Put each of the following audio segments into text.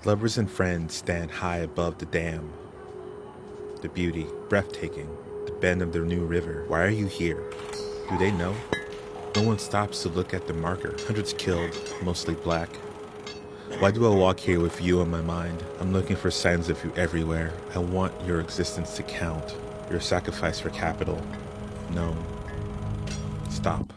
Lovers and friends stand high above the dam. The beauty, breathtaking, the bend of the new river. Why are you here? Do they know? No one stops to look at the marker. Hundreds killed, mostly black. Why do I walk here with you on my mind? I'm looking for signs of you everywhere. I want your existence to count. Your sacrifice for capital. No. Stop.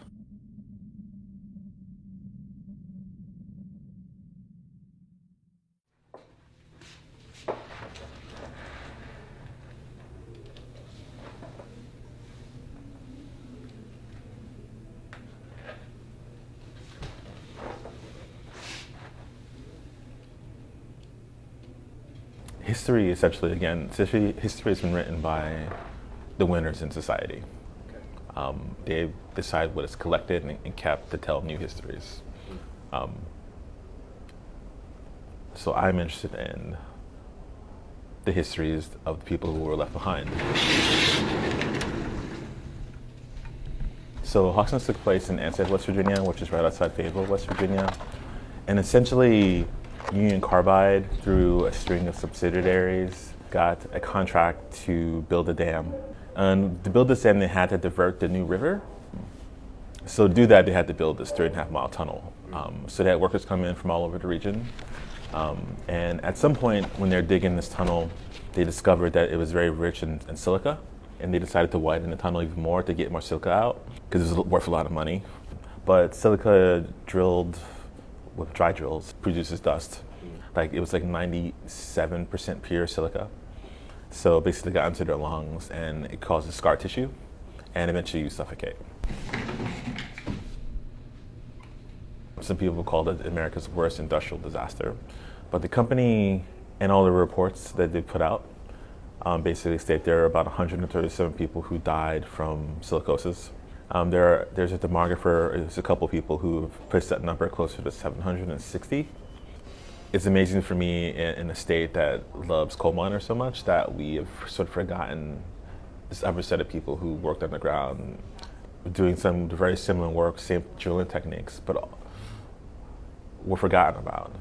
History, essentially, again, history has been written by the winners in society. They decide what is collected and kept to tell new histories. So I'm interested in the histories of the people who were left behind. So Hawksnest took place in Anstead, West Virginia, which is right outside Fayetteville, West Virginia. And essentially, Union Carbide, through a string of subsidiaries, got a contract to build a dam. And to build this dam, they had to divert the new river. So to do that, they had to build this 3.5-mile tunnel. So they had workers come in from all over the region. And at some point, when they're digging this tunnel, they discovered that it was very rich in silica. And they decided to widen the tunnel even more to get more silica out, because it was worth a lot of money. But silica drilled with dry drills produces dust. Like it was like 97% pure silica. So basically got into their lungs and it causes scar tissue and eventually you suffocate. Some people call it America's worst industrial disaster. But the company and all the reports that they put out basically state there are about 137 people who died from silicosis. There's a demographer, there's a couple people who have pushed that number closer to 760. It's amazing for me in a state that loves coal miners so much that we have sort of forgotten this other set of people who worked underground, doing some very similar work, same drilling techniques, but were forgotten about.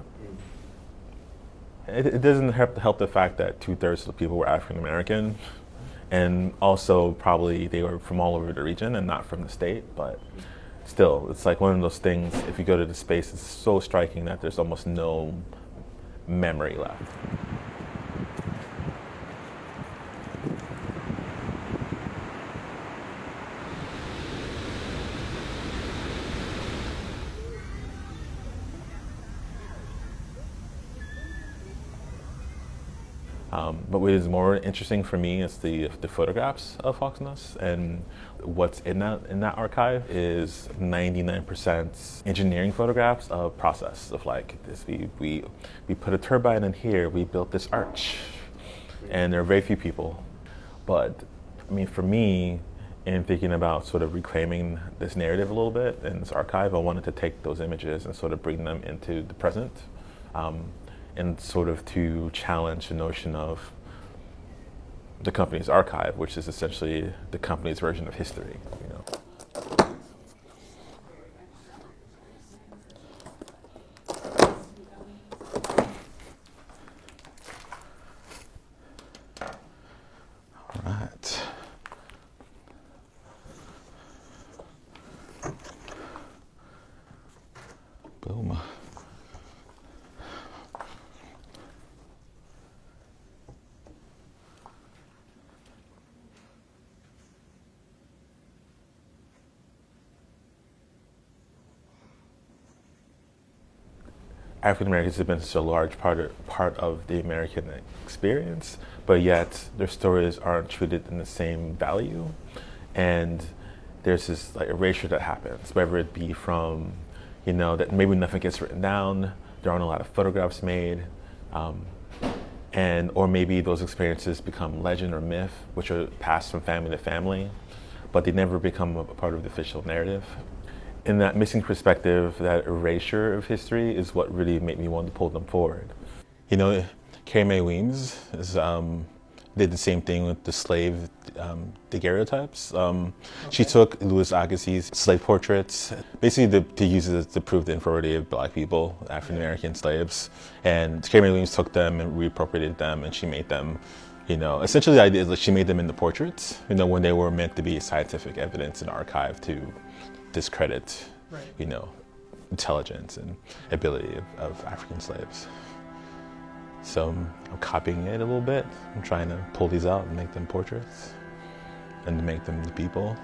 It doesn't help the fact that 2/3 of the people were African American. And also probably they were from all over the region and not from the state, but still, it's like one of those things, if you go to the space, it's so striking that there's almost no memory left. But what is more interesting for me is the photographs of Hawksnest, and what's in that archive is 99% engineering photographs of process of like this. We put a turbine in here. We built this arch, and there are very few people. But I mean, for me, in thinking about sort of reclaiming this narrative a little bit in this archive, I wanted to take those images and sort of bring them into the present. And sort of to challenge the notion of the company's archive, which is essentially the company's version of history. You know. All right. Boom. African Americans have been such a large part of the American experience, but yet their stories aren't treated in the same value. And there's this like erasure that happens, whether it be from, that maybe nothing gets written down, there aren't a lot of photographs made, or maybe those experiences become legend or myth, which are passed from family to family, but they never become a part of the official narrative. In that missing perspective, that erasure of history is what really made me want to pull them forward. Carrie Mae Weems is did the same thing with the slave daguerreotypes. She took Louis Agassiz's slave portraits, basically to use it to prove the inferiority of black people, African American slaves. And Carey Williams took them and reappropriated them, and she made them, essentially the idea is that she made them into portraits, when they were meant to be scientific evidence and archive to discredit, intelligence and ability of African slaves. So I'm copying it a little bit. I'm trying to pull these out and make them portraits and to make them the people.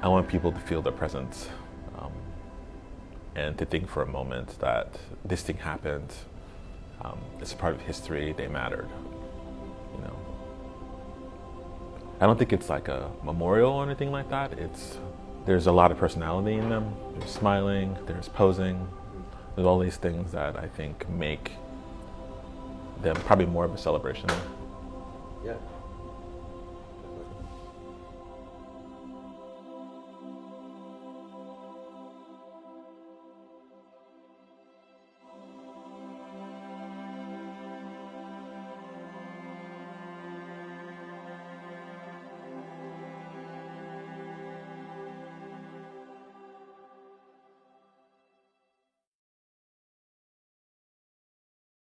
I want people to feel their presence and to think for a moment that this thing happened. It's a part of history. They mattered. I don't think it's like a memorial or anything like that. There's a lot of personality in them. There's smiling, there's posing. There's all these things that I think make them probably more of a celebration. Yeah.